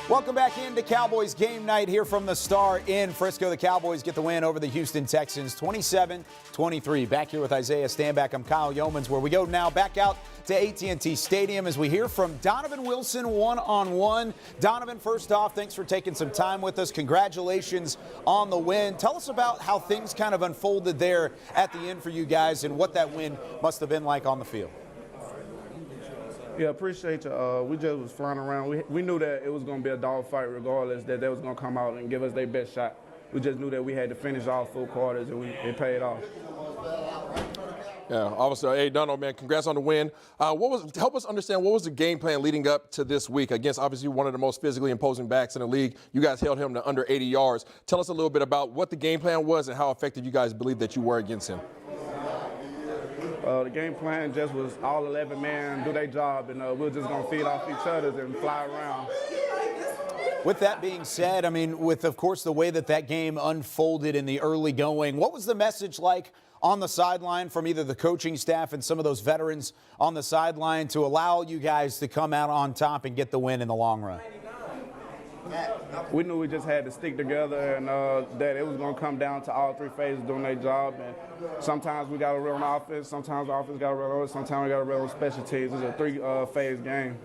Welcome back into Cowboys game night here from the Star in Frisco. The Cowboys get the win over the Houston Texans, 27-23. Back here with Isaiah Stanback, I'm Kyle Yeomans, where we go now back out to AT&T Stadium as we hear from Donovan Wilson one-on-one. Donovan, first off, thanks for taking some time with us. Congratulations on the win. Tell us about how things kind of unfolded there at the end for you guys and what that win must have been like on the field. Yeah, appreciate you. We just was flying around. We knew that it was going to be a dogfight regardless, that they was going to come out and give us their best shot. We just knew that we had to finish all full quarters, and it paid off. Yeah, obviously, hey, Dono, man, congrats on the win. Help us understand, what was the game plan leading up to this week against obviously one of the most physically imposing backs in the league? You guys held him to under 80 yards. Tell us a little bit about what the game plan was and how effective you guys believe that you were against him. The game plan just was all 11 men do their job, and we were just going to feed off each other and fly around. With that being said, I mean, with, of course, the way that game unfolded in the early going, what was the message like on the sideline from either the coaching staff and some of those veterans on the sideline to allow you guys to come out on top and get the win in the long run? We knew we just had to stick together, and that it was going to come down to all three phases doing their job. And sometimes we got to run on offense, sometimes the offense got to run on it, sometimes we got to run on special teams. It's a three-phase game.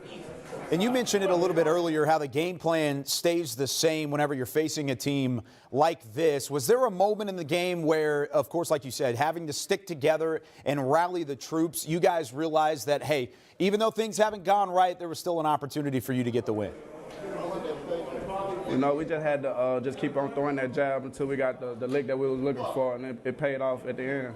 And you mentioned it a little bit earlier, how the game plan stays the same whenever you're facing a team like this. Was there a moment in the game where, of course, like you said, having to stick together and rally the troops, you guys realized that, hey, even though things haven't gone right, there was still an opportunity for you to get the win? You know, we just had to just keep on throwing that jab until we got the lick that we was looking for, and it paid off at the end.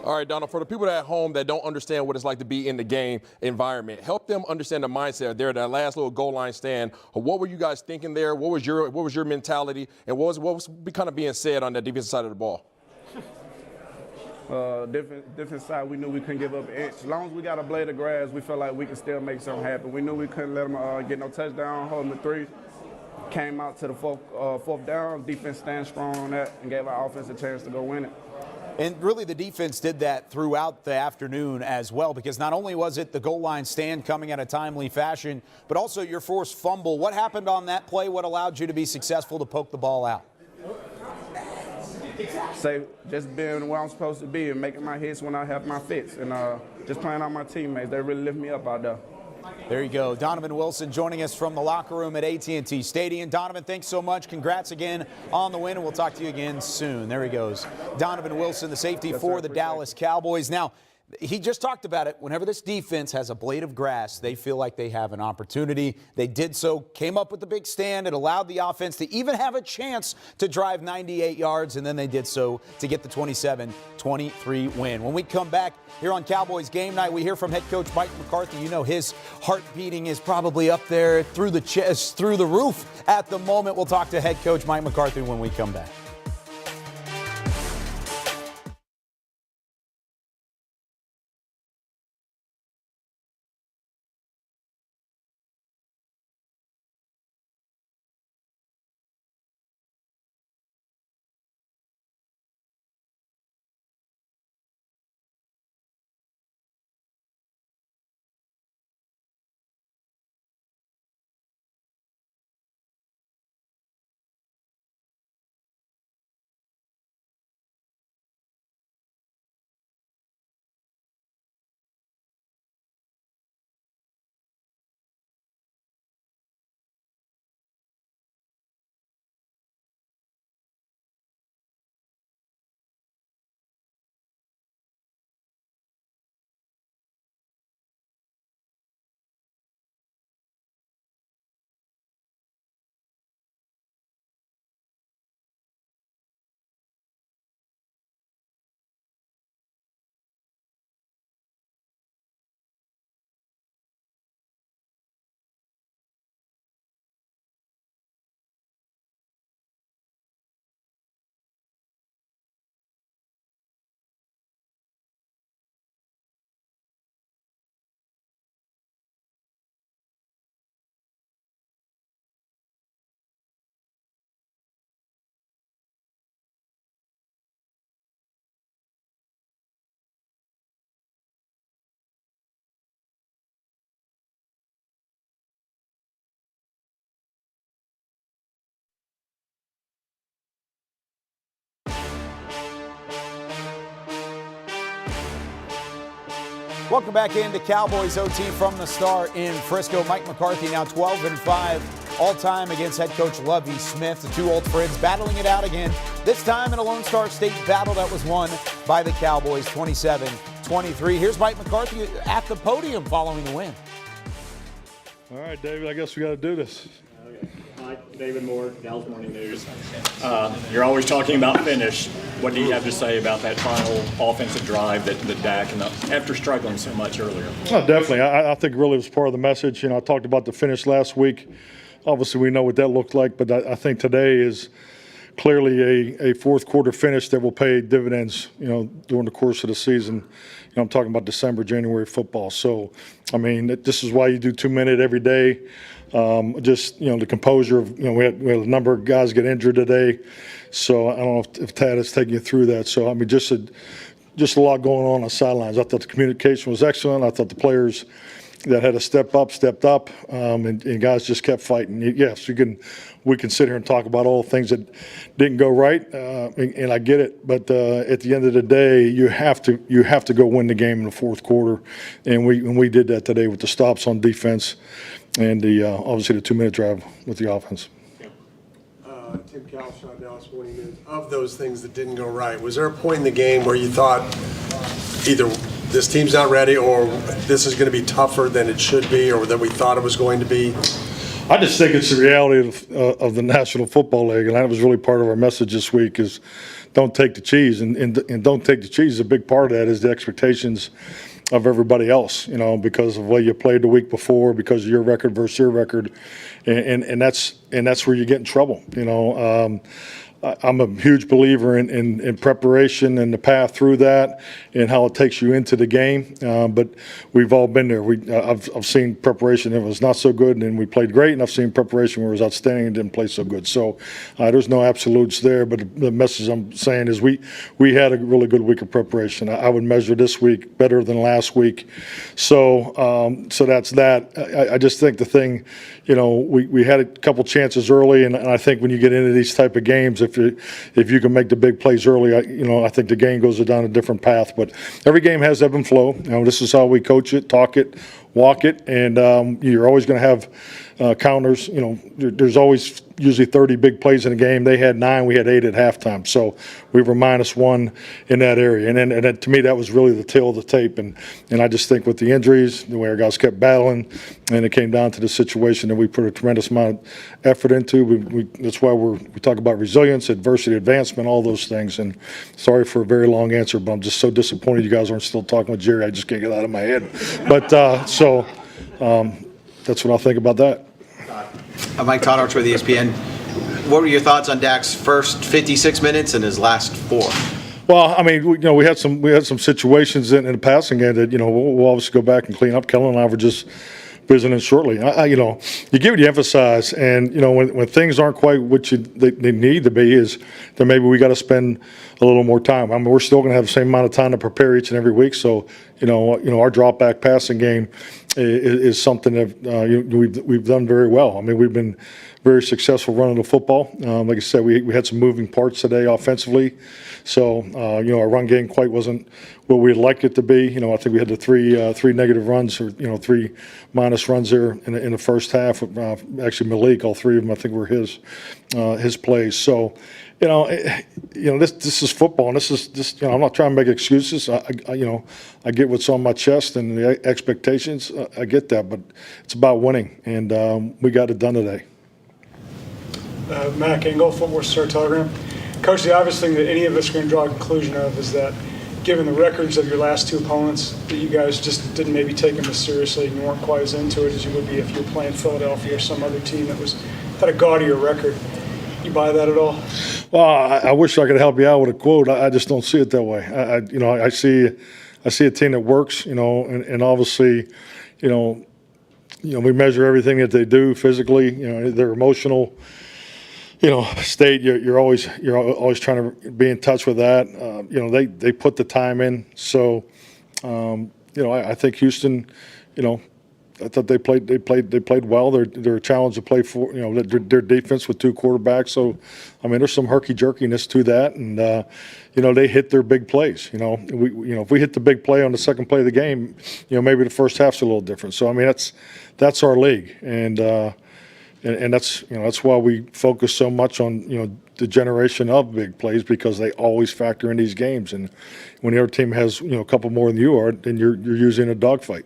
All right, Donald, for the people at home that don't understand what it's like to be in the game environment, help them understand the mindset there, that last little goal line stand. What were you guys thinking there? What was your mentality? And what was kind of being said on that defensive side of the ball? Different side, we knew we couldn't give up an inch. As long as we got a blade of grass, we felt like we could still make something happen. We knew we couldn't let them get no touchdown, hold them to 3. Came out to the fourth down, defense stand strong on that, and gave our offense a chance to go win it. And really the defense did that throughout the afternoon as well, because not only was it the goal line stand coming at a timely fashion, but also your forced fumble. What happened on that play? What allowed you to be successful to poke the ball out? Just being where I'm supposed to be and making my hits when I have my fits, and just playing on my teammates. They really lift me up out there. There you go. Donovan Wilson joining us from the locker room at AT&T Stadium. Donovan, thanks so much. Congrats again on the win, and we'll talk to you again soon. There he goes. Donovan Wilson, the safety for the Dallas Cowboys. Now, he just talked about it. Whenever this defense has a blade of grass, they feel like they have an opportunity. They did so, came up with the big stand. It allowed the offense to even have a chance to drive 98 yards, and then they did so to get the 27-23 win. When we come back here on Cowboys Game Night, we hear from head coach Mike McCarthy. You know his heart beating is probably up there through the chest, through the roof at the moment. We'll talk to head coach Mike McCarthy when we come back. Welcome back into Cowboys OT from the Star in Frisco. Mike McCarthy now 12-5 all-time against head coach Lovie Smith. The two old friends battling it out again, this time in a Lone Star State battle that was won by the Cowboys 27-23. Here's Mike McCarthy at the podium following the win. All right, David, I guess we got to do this. Okay. Mike, David Moore, Dallas Morning News. You're always talking about finish. What do you have to say about that final offensive drive that Dak, after struggling so much earlier? Oh, definitely. I think really it was part of the message. I talked about the finish last week. Obviously, we know what that looked like, but I think today is clearly a fourth quarter finish that will pay dividends, during the course of the season. I'm talking about December, January football. So, this is why you do 2 minute every day. The composure of, we had a number of guys get injured today. So I don't know if Tad is taking you through that. So, just a lot going on the sidelines. I thought the communication was excellent. I thought the players that had to stepped up, and guys just kept fighting. Yes, we can sit here and talk about all the things that didn't go right, and I get it. But at the end of the day, you have to go win the game in the fourth quarter, and we did that today with the stops on defense, and obviously the 2 minute drive with the offense. Tim Calshon, Dallas Morning News. Of those things that didn't go right, was there a point in the game where you thought either this team's not ready or this is going to be tougher than it should be or than we thought it was going to be? I just think it's the reality of the National Football League, and that was really part of our message this week is don't take the cheese. And don't take the cheese, a big part of that is the expectations of everybody else, because of the way you played the week before, because of your record versus your record. And that's where you get in trouble. I'm a huge believer in preparation and the path through that and how it takes you into the game. But we've all been there. I've seen preparation that was not so good and we played great, and I've seen preparation where it was outstanding and didn't play so good. So there's no absolutes there. But the message I'm saying is we had a really good week of preparation. I would measure this week better than last week. So that's that. I just think the thing, we had a couple chances early, and I think when you get into these type of games, if you can make the big plays early, I think the game goes down a different path. But every game has ebb and flow. This is how we coach it, talk it, walk it, and you're always going to have counters. There's always usually 30 big plays in a game. They had 9, we had 8 at halftime. So we were -1 in that area. And then to me, that was really the tail of the tape. And I just think with the injuries, the way our guys kept battling, and it came down to the situation that we put a tremendous amount of effort into. That's why we talk about resilience, adversity, advancement, all those things. And sorry for a very long answer, but I'm just so disappointed you guys aren't still talking with Jerry. I just can't get it out of my head. But that's what I'll think about that. Mike Todorch with ESPN. What were your thoughts on Dak's first 56 minutes and his last 4? Well, we had some situations in the passing game that we'll obviously go back and clean up. Kellen and I were just visiting shortly. You give it, you emphasize, and when things aren't quite what they need to be, is then maybe we got to spend a little more time. We're still going to have the same amount of time to prepare each and every week. So our drop back passing game is something that we've done very well. We've been very successful running the football. Like I said, we had some moving parts today offensively. So our run game quite wasn't what we'd like it to be. I think we had the three negative runs, or 3 minus runs there in the first half. Actually, Malik, all 3 of them I think were his plays. So. This is football, and this is I'm not trying to make excuses. I get what's on my chest and the expectations. I get that, but it's about winning, and we got it done today. Mac Engel, Fort Worth Star-Telegram. Coach, the obvious thing that any of us are going to draw a conclusion of is that, given the records of your last 2 opponents, that you guys just didn't maybe take them as seriously and you weren't quite as into it as you would be if you were playing Philadelphia or some other team that had a gaudier record. You buy that at all? Well, I wish I could help you out with a quote. I just don't see it that way. I see a team that works, and obviously, we measure everything that they do physically. Their emotional, state. You're always trying to be in touch with that. They put the time in. So, I think Houston, I thought they played well. They're a challenge to play for. Their defense with two quarterbacks. So, I mean, there's some herky jerkiness to that, and they hit their big plays. If we hit the big play on the second play of the game, maybe the first half's a little different. So, I mean, that's our league, and that's why we focus so much on the generation of big plays, because they always factor in these games. And when the other team has a couple more than you are, then you're using a dogfight.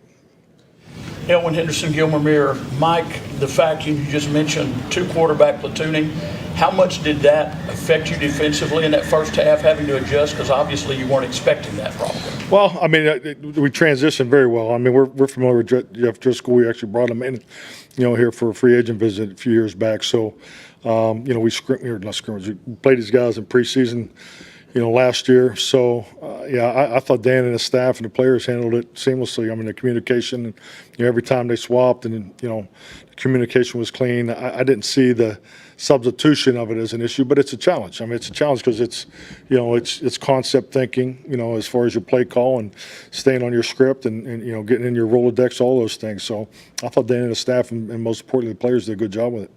Elwin Henderson, Gilmer Mirror. Mike, the fact you just mentioned two quarterback platooning, how much did that affect you defensively in that first half, having to adjust? Because obviously you weren't expecting that problem. Well, I mean, we transitioned very well. I mean, we're familiar with Jeff Driscoll. We actually brought him in, here for a free agent visit a few years back. So, we played these guys in preseason, last year. So, I thought Dan and his staff and the players handled it seamlessly. I mean, the communication, every time they swapped and, the communication was clean. I didn't see the substitution of it as an issue, but it's a challenge. I mean, it's a challenge because it's concept thinking, as far as your play call and staying on your script and getting in your Rolodex, all those things. So I thought Dan and his staff and most importantly the players did a good job with it.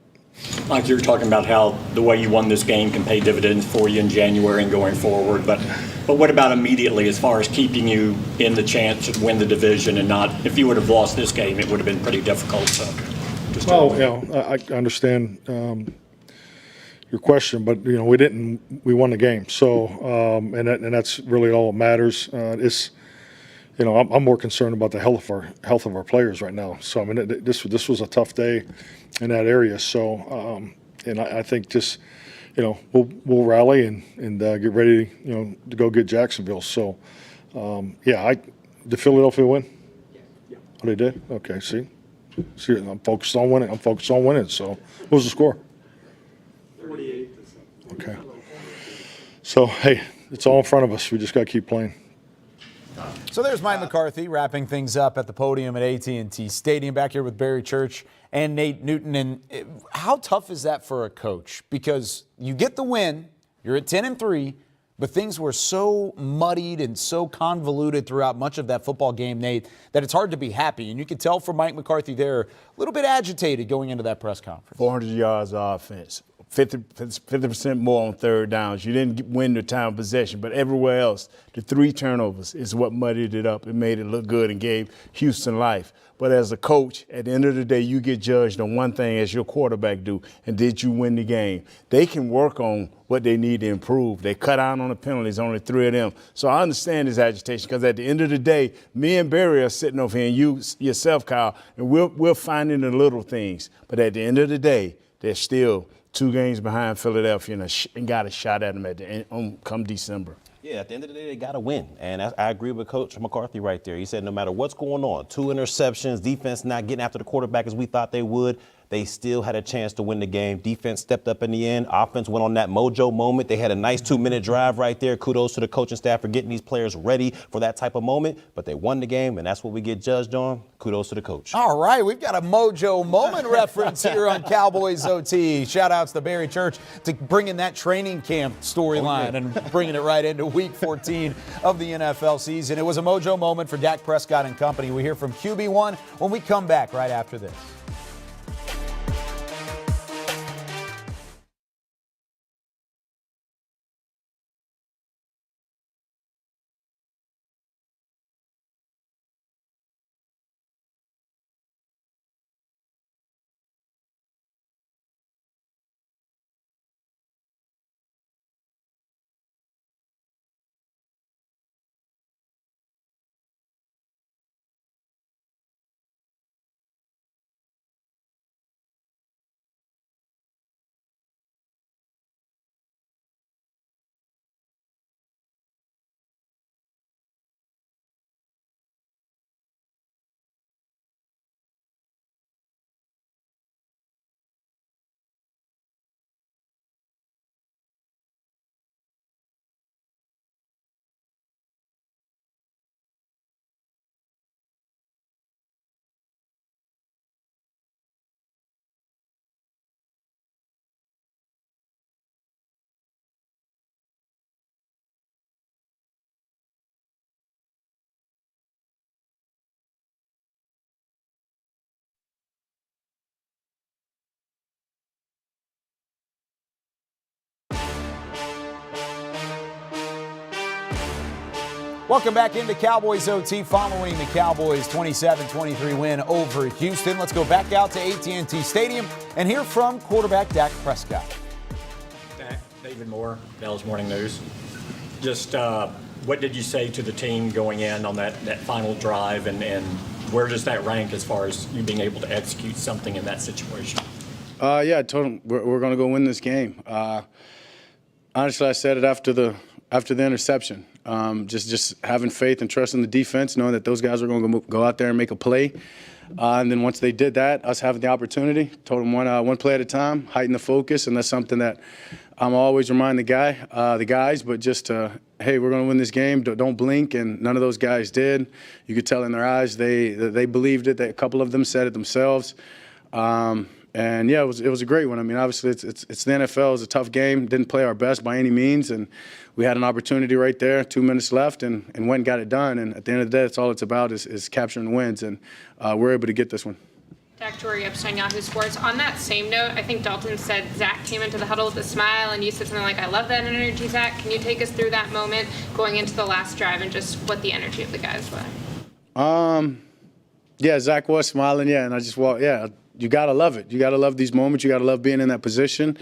Mike, you were talking about how the way you won this game can pay dividends for you in January and going forward, but what about immediately as far as keeping you in the chance to win the division and not, if you would have lost this game, it would have been pretty difficult. I understand your question, but we didn't. We won the game, so and that's really all that matters. I'm more concerned about the health of our players right now. So I mean, this was a tough day in that area. So and I think just we'll rally and get ready to go get Jacksonville. So did Philadelphia win? Yeah. Oh, they did. Okay. See, I'm focused on winning. So what was the score? 48-7. Okay. So hey, it's all in front of us. We just got to keep playing. So there's Mike McCarthy wrapping things up at the podium at AT&T Stadium, back here with Barry Church and Nate Newton. And how tough is that for a coach? Because you get the win, you're at 10-3, but things were so muddied and so convoluted throughout much of that football game, Nate, that it's hard to be happy. And you could tell from Mike McCarthy there, a little bit agitated going into that press conference. 400 yards of offense. 50% more on third downs. You didn't win the time of possession, but everywhere else, the 3 turnovers is what muddied it up. It made it look good and gave Houston life. But as a coach, at the end of the day, you get judged on one thing as your quarterback do, and did you win the game? They can work on what they need to improve. They cut out on the penalties, only 3 of them. So I understand his agitation, because at the end of the day, me and Barry are sitting over here, and you yourself, Kyle, and we're finding the little things. But at the end of the day, they're still 2 games behind Philadelphia and got a shot at them at the end, come December. Yeah, at the end of the day, they got to win. And I agree with Coach McCarthy right there. He said no matter what's going on, 2 interceptions, defense not getting after the quarterback as we thought they would, they still had a chance to win the game. Defense stepped up in the end. Offense went on that mojo moment. They had a nice 2-minute drive right there. Kudos to the coaching staff for getting these players ready for that type of moment. But they won the game, and that's what we get judged on. Kudos to the coach. All right, we've got a mojo moment reference here on Cowboys OT. Shout-outs to Barry Church to bringing that training camp storyline and bringing it right into Week 14 of the NFL season. It was a mojo moment for Dak Prescott and company. We hear from QB1 when we come back right after this. Welcome back into Cowboys OT following the Cowboys' 27-23 win over Houston. Let's go back out to AT&T Stadium and hear from quarterback Dak Prescott. Dak, David Moore, Dallas Morning News. Just what did you say to the team going in on that final drive, and where does that rank as far as you being able to execute something in that situation? Yeah, I told them we're going to go win this game. Honestly, I said it after the interception. Just having faith and trust in the defense, knowing that those guys are going to go out there and make a play. And then once they did that, us having the opportunity, told them one play at a time, heighten the focus, and that's something that I'm always remind the guys. But just hey, we're going to win this game. Don't blink, and none of those guys did. You could tell in their eyes they believed it. A couple of them said it themselves. And yeah, it was a great one. I mean, obviously it's the NFL. It was a tough game. Didn't play our best by any means, and we had an opportunity right there. 2 minutes left, and went and got it done. And at the end of the day, that's all it's about is capturing wins, and we're able to get this one. Dak, Jory Epstein, Yahoo Sports. On that same note, I think Dalton said Zach came into the huddle with a smile, and you said something like, "I love that energy, Zach." Can you take us through that moment going into the last drive and just what the energy of the guys were? Yeah, Zach was smiling. Yeah, and I just walked. Yeah. You got to love it. You got to love these moments. You got to love being in that position.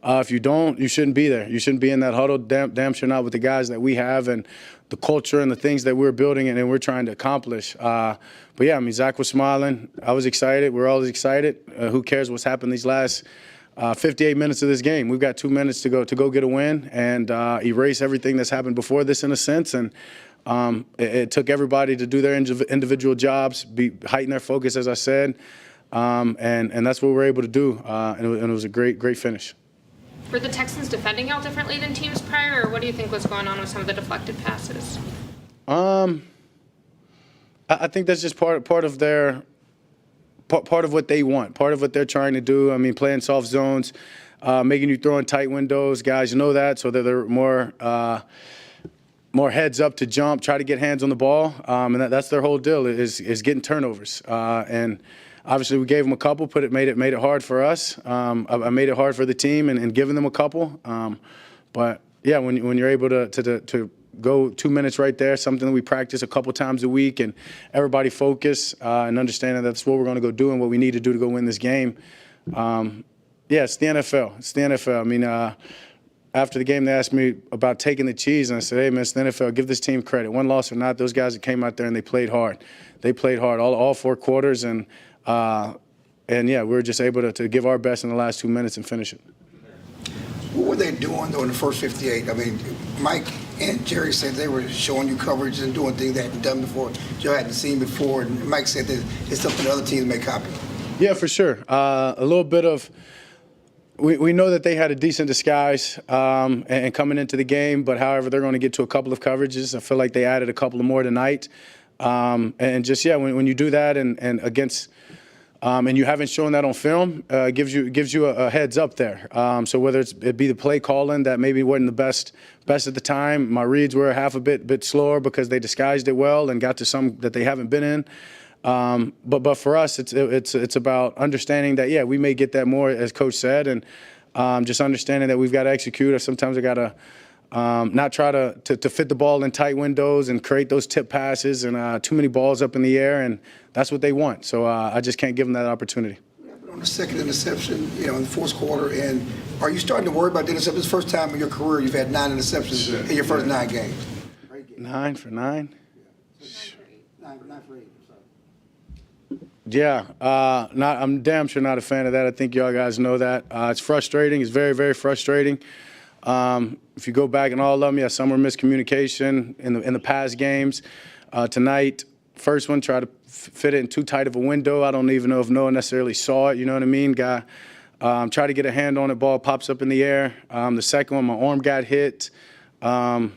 If you don't, you shouldn't be there. You shouldn't be in that huddle. Damn sure not with the guys that we have and the culture and the things that we're building and we're trying to accomplish. But yeah, I mean, Zach was smiling. I was excited. We're always excited. Who cares what's happened these last 58 minutes of this game? We've got 2 minutes to go get a win and erase everything that's happened before this in a sense. And it took everybody to do their individual jobs, heighten their focus, as I said. And that's what we're able to do, and it was a great finish. Were the Texans defending y'all differently than teams prior, or what do you think was going on with some of the deflected passes? I think that's just part of their part of what they want, part of what they're trying to do. I mean, playing soft zones, making you throw in tight windows, guys know that, so that they're more heads up to jump, try to get hands on the ball, and that's their whole deal is getting turnovers. And obviously, we gave them a couple, made it hard for us. I made it hard for the team and giving them a couple. But yeah, when you're able to go 2 minutes right there, something that we practice a couple times a week, and everybody focus and understanding that's what we're going to go do and what we need to do to go win this game. Yeah, it's the NFL. It's the NFL. I mean, after the game, they asked me about taking the cheese, and I said, hey, man, it's the NFL. Give this team credit. One loss or not, those guys that came out there and they played hard. They played hard all 4 quarters, and yeah, we were just able to give our best in the last 2 minutes and finish it. What were they doing, though, in the first 58? I mean, Mike and Jerry said they were showing you coverage and doing things they hadn't done before, Joe hadn't seen before, and Mike said that it's something the other teams may copy. Yeah, for sure. A little bit of we know that they had a decent disguise and coming into the game, but however, they're going to get to a couple of coverages. I feel like they added a couple of more tonight. And just, yeah, when you do that and against and you haven't shown that on film, gives you a heads up there. So whether it be the play calling that maybe wasn't the best at the time, my reads were half a bit slower because they disguised it well and got to some that they haven't been in. But for us, it's about understanding that, yeah, we may get that more, as Coach said, and just understanding that we've got to execute, or sometimes we got to not try to fit the ball in tight windows and create those tip passes and too many balls up in the air, and that's what they want. So I just can't give them that opportunity. On the second interception, in the fourth quarter, and are you starting to worry about the interception? This is the first time in your career you've had 9 interceptions in your first 9 games. 9 for 9? Yeah. 9 for 8. Yeah, I'm damn sure not a fan of that. I think y'all guys know that. It's frustrating. It's very, very frustrating. If you go back and all of them, yeah, some were miscommunication in the past games. Tonight, first one, try to fit it in too tight of a window. I don't even know if Noah necessarily saw it. You know what I mean? Guy try to get a hand on it, ball pops up in the air. The second one, my arm got hit. Yeah,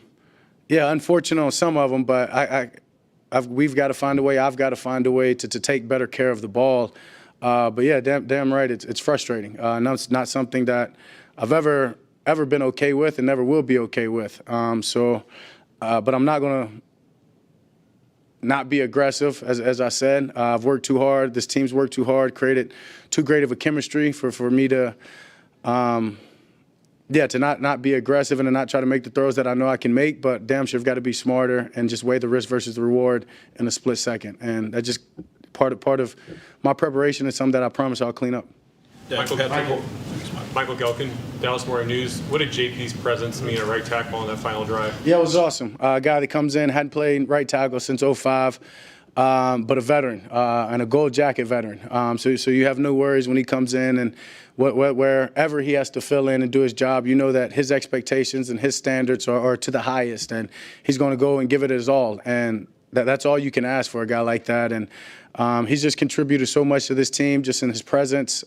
unfortunate on some of them, but we've got to find a way. I've got to find a way to take better care of the ball. But yeah, damn right, it's frustrating. No, it's not something that I've ever been okay with and never will be okay with. But I'm not going to not be aggressive, as I said. I've worked too hard. This team's worked too hard, created too great of a chemistry for me to Yeah, to not be aggressive and to not try to make the throws that I know I can make, but damn sure I've got to be smarter and just weigh the risk versus the reward in a split second. And that's just part of my preparation is something that I promise I'll clean up. Michael Gelkin, Dallas Morning News. What did JP's presence mean at right tackle on that final drive? Yeah, it was awesome. A guy that comes in, hadn't played right tackle since '05. But a veteran and a gold jacket veteran. So you have no worries when he comes in and wherever he has to fill in and do his job, you know that his expectations and his standards are to the highest, and he's going to go and give it his all. And that's all you can ask for a guy like that. And he's just contributed so much to this team just in his presence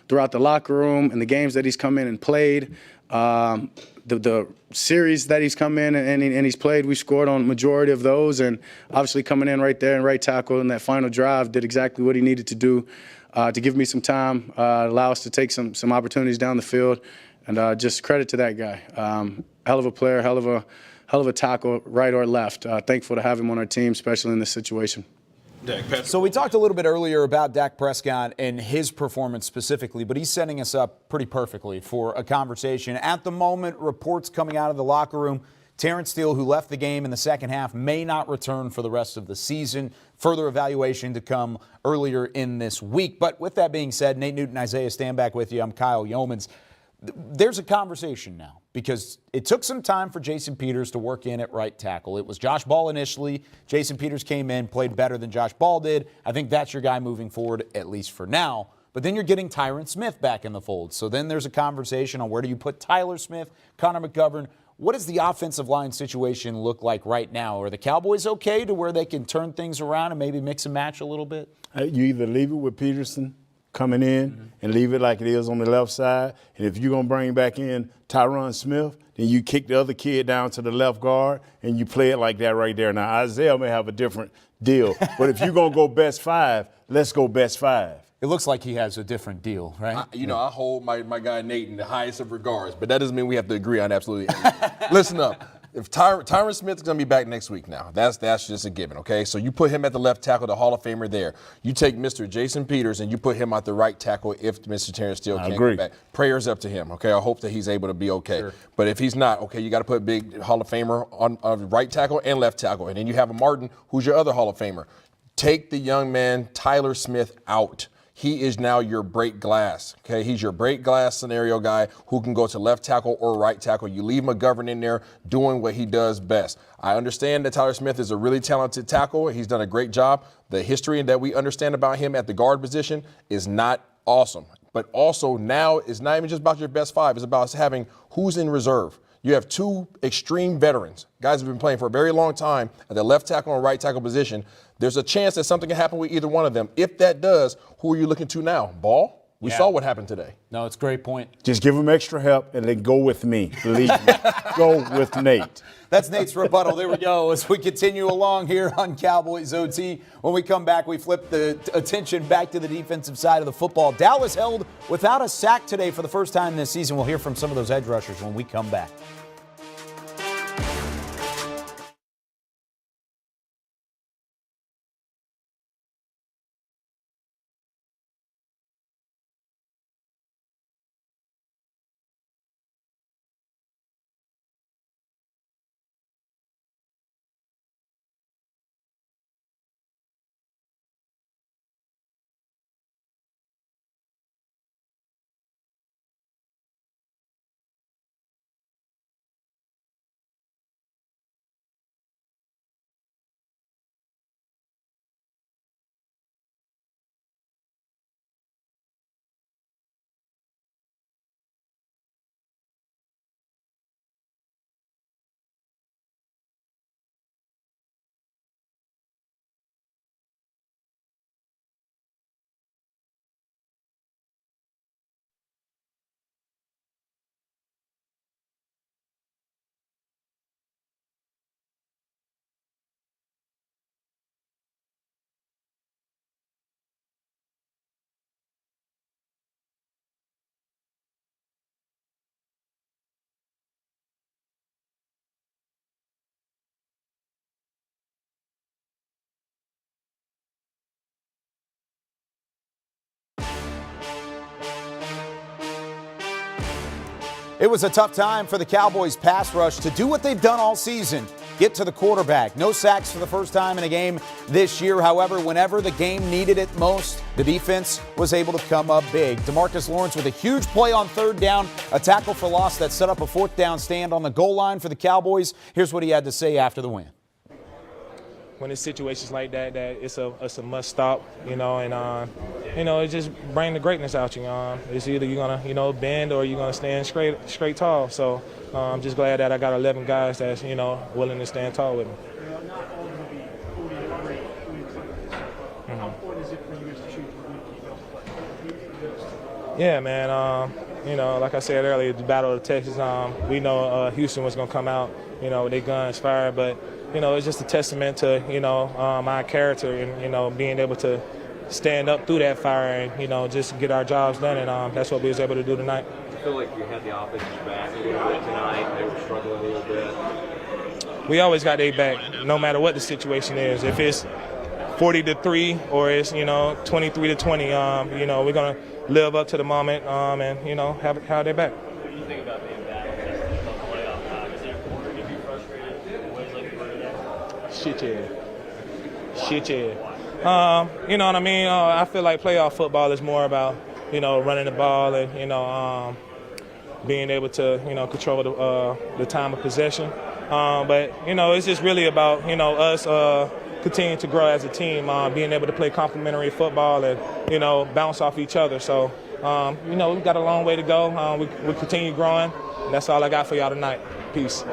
throughout the locker room and the games that he's come in and played. The series that he's come in and he's played, we scored on majority of those, and obviously coming in right there and right tackle in that final drive did exactly what he needed to do to give me some time, allow us to take some opportunities down the field, and just credit to that guy. Hell of a player, hell of a tackle, right or left. Thankful to have him on our team, especially in this situation. So we talked a little bit earlier about Dak Prescott and his performance specifically, but he's setting us up pretty perfectly for a conversation. At the moment, reports coming out of the locker room, Terrence Steele, who left the game in the second half, may not return for the rest of the season. Further evaluation to come earlier in this week. But with that being said, Nate Newton, Isaiah Stanback with you. I'm Kyle Yeomans. There's a conversation now because it took some time for Jason Peters to work in at right tackle. It was Josh Ball initially. Jason Peters came in, played better than Josh Ball did. I think that's your guy moving forward, at least for now. But then you're getting Tyron Smith back in the fold. So then there's a conversation on where do you put Tyler Smith, Connor McGovern. What does the offensive line situation look like right now? Are the Cowboys okay to where they can turn things around and maybe mix and match a little bit? You either leave it with Peterson coming in and leave it like it is on the left side. And if you're going to bring back in Tyron Smith, then you kick the other kid down to the left guard and you play it like that right there. Now, Isaiah may have a different deal, but if you're going to go best five, let's go best five. It looks like he has a different deal, right? I hold my guy Nate in the highest of regards, but that doesn't mean we have to agree on absolutely everything. Listen up. If Tyron Smith is going to be back next week now, that's just a given, okay? So you put him at the left tackle, the Hall of Famer there. You take Mr. Jason Peters and you put him at the right tackle if Mr. Terrence Steele can't get back. Prayers up to him, okay? I hope that he's able to be okay. Sure. But if he's not, okay, you got to put big Hall of Famer on right tackle and left tackle. And then you have a Martin, who's your other Hall of Famer. Take the young man, Tyler Smith, out. He is now your break glass, okay? He's your break glass scenario guy who can go to left tackle or right tackle. You leave McGovern in there doing what he does best. I understand that Tyler Smith is a really talented tackle. He's done a great job. The history that we understand about him at the guard position is not awesome. But also now it's not even just about your best five. It's about having who's in reserve. You have two extreme veterans, guys who have been playing for a very long time at the left tackle and right tackle position. There's a chance that something can happen with either one of them. If that does, who are you looking to now? Ball? We saw what happened today. No, it's a great point. Just give them extra help and then go with me. Believe me. Go with Nate. That's Nate's rebuttal. There we go. As we continue along here on Cowboys OT. When we come back, we flip the attention back to the defensive side of the football. Dallas held without a sack today for the first time this season. We'll hear from some of those edge rushers when we come back. It was a tough time for the Cowboys pass rush to do what they've done all season, get to the quarterback. No sacks for the first time in a game this year. However, whenever the game needed it most, the defense was able to come up big. DeMarcus Lawrence with a huge play on third down, a tackle for loss that set up a fourth down stand on the goal line for the Cowboys. Here's what he had to say after the win. When it's situations like that, it's a must stop, and it just bring the greatness out you. It's either you're gonna, bend or you're gonna stand straight tall. So I'm just glad that I got 11 guys that's, willing to stand tall with me. Yeah, man. Like I said earlier, the Battle of Texas. We know Houston was gonna come out, with their guns fired, but. It's just a testament to, my character and, being able to stand up through that fire and, just get our jobs done. And that's what we was able to do tonight. I feel like you had the offense's back a little bit tonight. They were struggling a little bit. We always got their back, no matter what the situation is. If it's 40-3 or it's, 23-20, we're going to live up to the moment and, have their back. What do you think about being back on the playoff time? Is it important to be frustrated in ways like Shit, yeah. You know what I mean? I feel like playoff football is more about, running the ball and, being able to, control the time of possession. But, it's just really about, us continuing to grow as a team, being able to play complementary football and, bounce off each other. So, we've got a long way to go. We continue growing. And that's all I got for y'all tonight. Peace.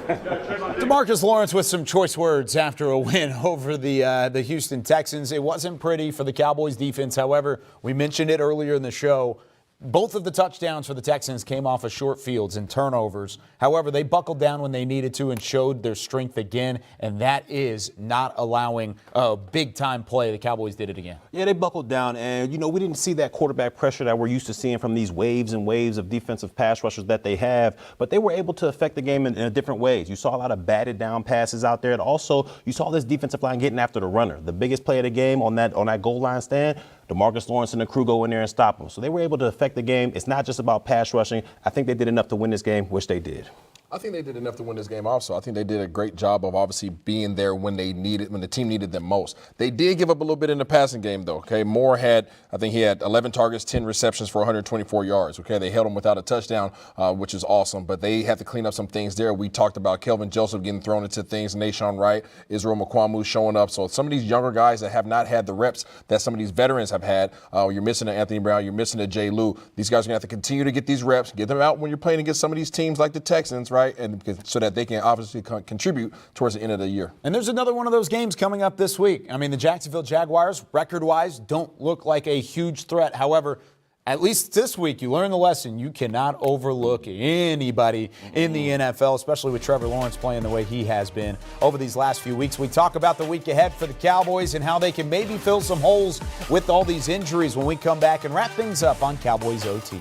DeMarcus Lawrence with some choice words after a win over the Houston Texans. It wasn't pretty for the Cowboys defense. However, we mentioned it earlier in the show. Both of the touchdowns for the Texans came off of short fields and turnovers. However, they buckled down when they needed to and showed their strength again, and that is not allowing a big-time play. The Cowboys did it again. Yeah, they buckled down, and, we didn't see that quarterback pressure that we're used to seeing from these waves and waves of defensive pass rushers that they have, but they were able to affect the game in different ways. You saw a lot of batted down passes out there, and also you saw this defensive line getting after the runner. The biggest play of the game on that goal line stand, DeMarcus Lawrence and the crew go in there and stop them. So they were able to affect the game. It's not just about pass rushing. I think they did enough to win this game, which they did. I think they did enough to win this game also. I think they did a great job of obviously being there when the team needed them most. They did give up a little bit in the passing game though, okay? Moore had 11 targets, 10 receptions for 124 yards, okay? They held him without a touchdown, which is awesome, but they had to clean up some things there. We talked about Kelvin Joseph getting thrown into things, Nashawn Wright, Israel Mukuamu showing up. So some of these younger guys that have not had the reps that some of these veterans have had, you're missing an Anthony Brown, you're missing a Jay Lou. These guys are going to have to continue to get these reps, get them out when you're playing against some of these teams like the Texans, right? And so that they can obviously contribute towards the end of the year. And there's another one of those games coming up this week. I mean, the Jacksonville Jaguars, record-wise, don't look like a huge threat. However, at least this week, you learn the lesson. You cannot overlook anybody in the NFL, especially with Trevor Lawrence playing the way he has been over these last few weeks. We talk about the week ahead for the Cowboys and how they can maybe fill some holes with all these injuries when we come back and wrap things up on Cowboys OT.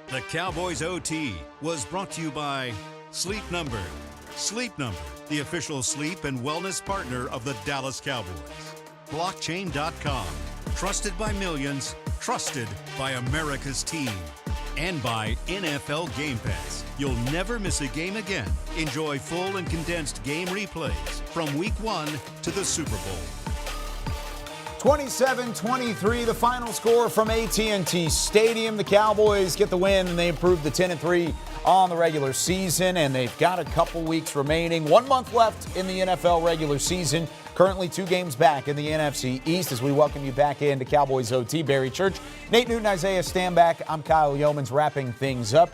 The Cowboys OT was brought to you by Sleep Number. Sleep Number, the official sleep and wellness partner of the Dallas Cowboys. Blockchain.com, trusted by millions, trusted by America's team. and by NFL Game Pass. You'll never miss a game again. Enjoy full and condensed game replays from Week 1 to the Super Bowl. 27-23, the final score from AT&T Stadium. The Cowboys get the win, and they improved to 10-3 on the regular season, and they've got a couple weeks remaining. 1 month left in the NFL regular season. Currently 2 games back in the NFC East as we welcome you back into Cowboys OT. Barry Church, Nate Newton, Isaiah Stanback. I'm Kyle Yeomans wrapping things up.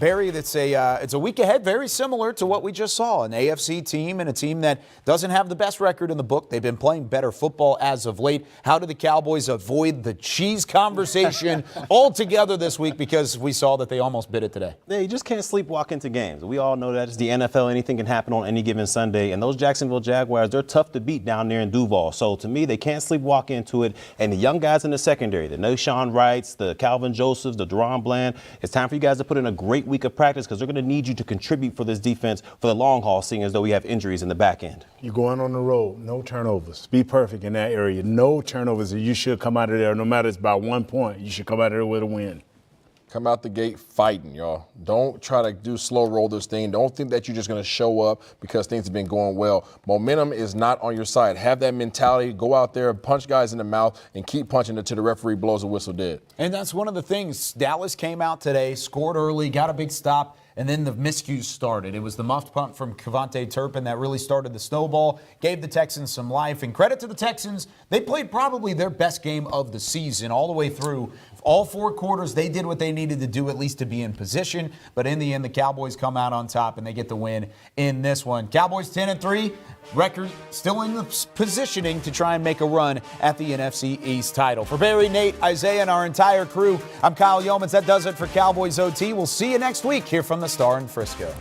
Barry, it's a week ahead, very similar to what we just saw. An AFC team and a team that doesn't have the best record in the book. They've been playing better football as of late. How do the Cowboys avoid the cheese conversation altogether this week, because we saw that they almost bit it today? Yeah, you just can't sleepwalk into games. We all know that it's the NFL. Anything can happen on any given Sunday. And those Jacksonville Jaguars, they're tough to beat down there in Duval. So to me, they can't sleepwalk into it. And the young guys in the secondary, the Noshawn Wrights, the Calvin Josephs, the Deron Bland, it's time for you guys to put in a great week of practice, because they're going to need you to contribute for this defense for the long haul, seeing as though we have injuries in the back end. You're going on the road, no turnovers. Be perfect in that area. No turnovers, and you should come out of there, no matter it's by 1 point, you should come out of there with a win. Come out the gate fighting, y'all. Don't try to do slow roll this thing. Don't think that you're just going to show up because things have been going well. Momentum is not on your side. Have that mentality. Go out there, punch guys in the mouth, and keep punching until the referee blows a whistle dead. And that's one of the things. Dallas came out today, scored early, got a big stop, and then the miscues started. It was the muffed punt from Kevontae Turpin that really started the snowball, gave the Texans some life. And credit to the Texans, they played probably their best game of the season all the way through. All 4 quarters, they did what they needed to do, at least to be in position. But in the end, the Cowboys come out on top, and they get the win in this one. Cowboys 10-3, record still in the positioning to try and make a run at the NFC East title. For Barry, Nate, Isaiah, and our entire crew, I'm Kyle Yeomans. That does it for Cowboys OT. We'll see you next week here from the Star in Frisco.